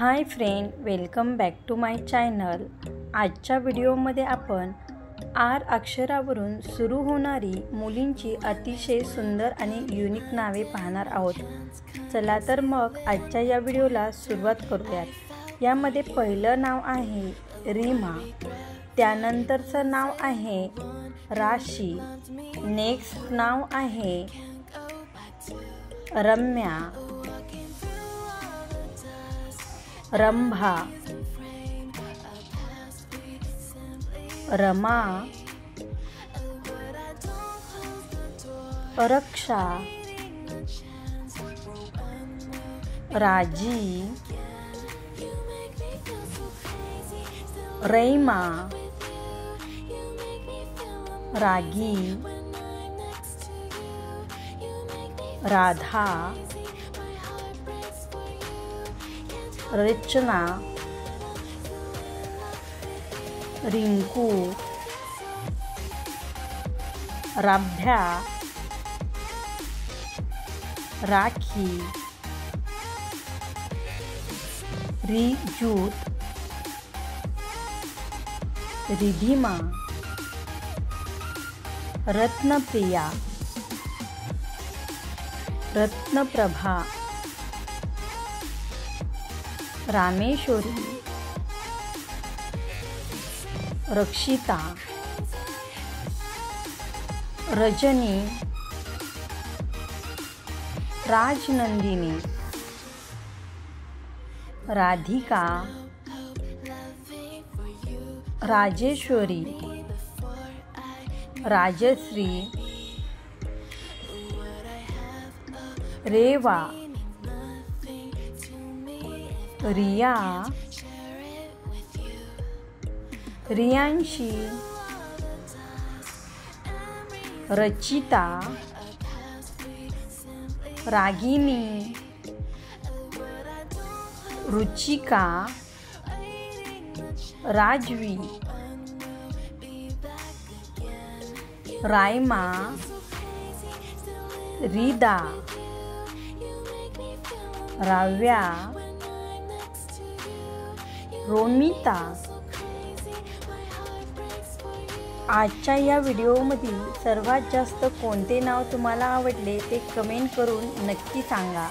High friend, welcome back to my channel. आजच्या व्हिडिओमध्ये आपण आर अक्षरावरून सुरू होणारी मुलींची अतिशय सुंदर आणि युनिक नावे पाहणार आहोत। चला तर मग आजच्या या व्हिडिओला सुरुवात करूयात। यामध्ये पहिलं नाव आहे रीमा, त्यानंतरचं नाव आहे राशी, नेक्स्ट नाव आहे रम्या, रंभा, रमा, रक्षा, राजी, रैमा, रागी, राधा, रचना, रिंकू, राभ्या, राखी, रिजूत, रिधिमा, रत्नप्रिया, रत्नप्रभा, रामेश्वरी, रक्षिता, रजनी, राजनंदिनी, राधिका, राजेश्वरी, राजश्री, रेवा, रिया, रियांशी, रचिता, रागिनी, रुचिका, राजवी, रायमा, रिदा, राव्या, रोमिता। आजच्या या व्हिडिओमधील सर्वात जास्त कोणते नाव तुम्हाला आवडले ते कमेंट करून नक्की सांगा।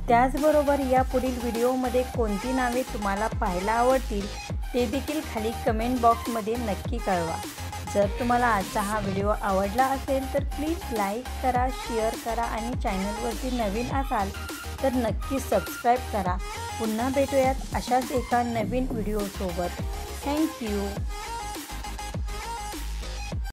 त्याचबरोबर या पुढील व्हिडिओमध्ये कोणती नावे तुम्हाला पाहायला आवडतील ते देखील खाली कमेंट बॉक्समध्ये नक्की कळवा। जर तुम्हाला आजचा हा व्हिडिओ आवडला असेल तर प्लीज लाईक करा, शेअर करा आणि चॅनलवरती नवीन असाल तर नक्की सबस्क्राईब करा। पुन्हा भेटूयात अशाच एका नवीन व्हिडिओसोबत। थँक्यू।